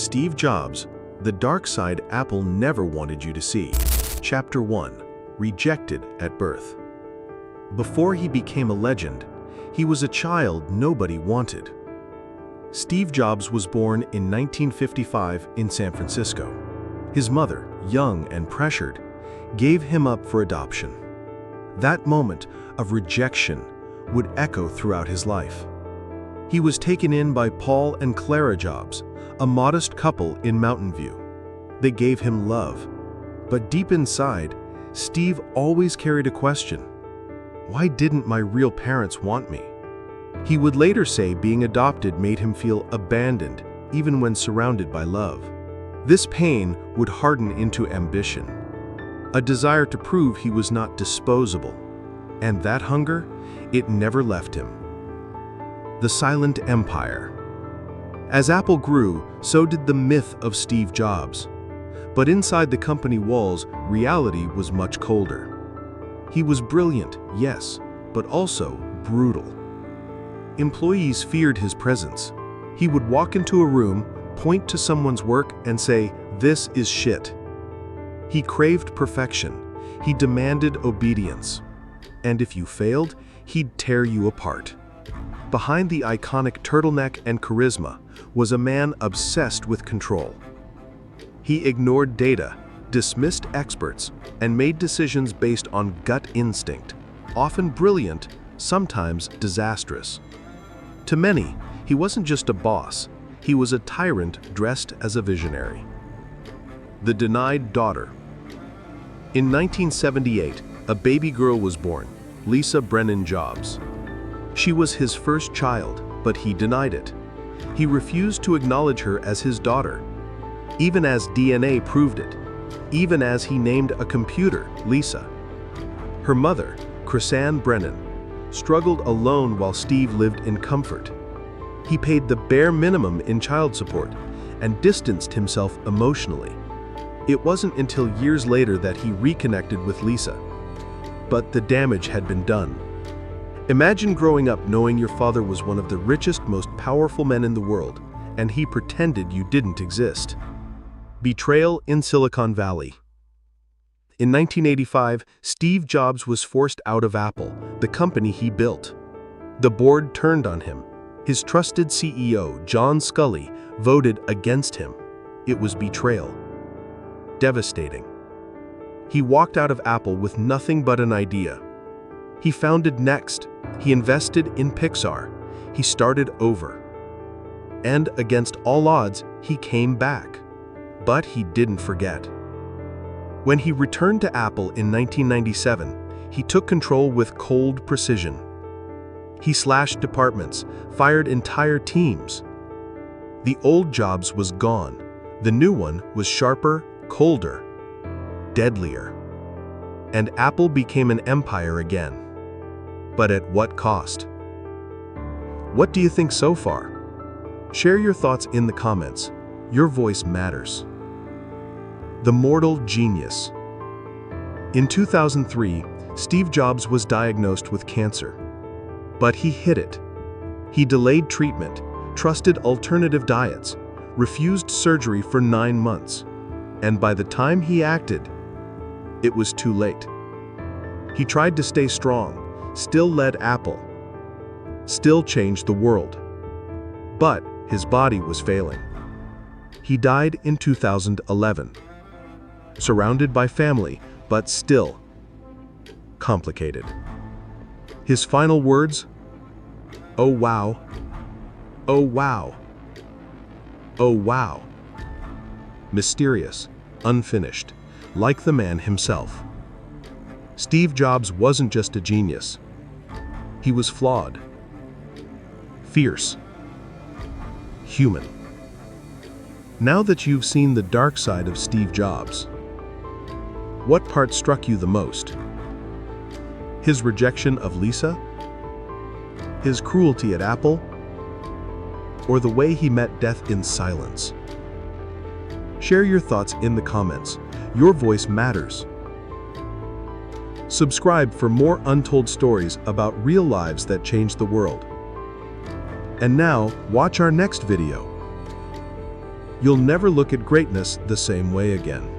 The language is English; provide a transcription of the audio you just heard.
Steve Jobs, the dark side Apple never wanted you to see. Chapter 1. Rejected at birth. Before he became a legend, he was a child nobody wanted. Steve Jobs was born in 1955 in San Francisco. His mother, young and pressured, gave him up for adoption. That moment of rejection would echo throughout his life. He was taken in by Paul and Clara Jobs, a modest couple in Mountain View. They gave him love. But deep inside, Steve always carried a question. Why didn't my real parents want me? He would later say being adopted made him feel abandoned, even when surrounded by love. This pain would harden into ambition, a desire to prove he was not disposable. And that hunger, it never left him. The Silent Empire. As Apple grew, so did the myth of Steve Jobs. But inside the company walls, reality was much colder. He was brilliant, yes, but also brutal. Employees feared his presence. He would walk into a room, point to someone's work, and say, "This is shit." He craved perfection. He demanded obedience. And if you failed, he'd tear you apart. Behind the iconic turtleneck and charisma was a man obsessed with control. He ignored data, dismissed experts, and made decisions based on gut instinct, often brilliant, sometimes disastrous. To many, he wasn't just a boss, he was a tyrant dressed as a visionary. The Denied Daughter. In 1978, a baby girl was born, Lisa Brennan Jobs. She was his first child, but he denied it. He refused to acknowledge her as his daughter, even as DNA proved it, even as he named a computer Lisa. Her mother, Chrisanne Brennan, struggled alone while Steve lived in comfort. He paid the bare minimum in child support and distanced himself emotionally. It wasn't until years later that he reconnected with Lisa. But the damage had been done. Imagine growing up knowing your father was one of the richest, most powerful men in the world, and he pretended you didn't exist. Betrayal in Silicon Valley. In 1985, Steve Jobs was forced out of Apple, the company he built. The board turned on him. His trusted CEO, John Sculley, voted against him. It was betrayal. Devastating. He walked out of Apple with nothing but an idea. He founded Next. He invested in Pixar. He started over. And against all odds, he came back. But he didn't forget. When he returned to Apple in 1997, he took control with cold precision. He slashed departments, fired entire teams. The old Jobs was gone. The new one was sharper, colder, deadlier. And Apple became an empire again. But at what cost? What do you think so far? Share your thoughts in the comments. Your voice matters. The Mortal Genius. In 2003, Steve Jobs was diagnosed with cancer. But he hid it. He delayed treatment, trusted alternative diets, refused surgery for 9 months. And by the time he acted, it was too late. He tried to stay strong, still led Apple, still changed the world. But his body was failing. He died in 2011, surrounded by family, but still complicated. His final words, "Oh wow, oh wow, oh wow." Mysterious, unfinished, like the man himself. Steve Jobs wasn't just a genius. He was flawed, fierce, human. Now that you've seen the dark side of Steve Jobs, what part struck you the most? His rejection of Lisa? His cruelty at Apple? Or the way he met death in silence? Share your thoughts in the comments. Your voice matters. Subscribe for more untold stories about real lives that change the world. And now, watch our next video. you'll never look at greatness the same way again.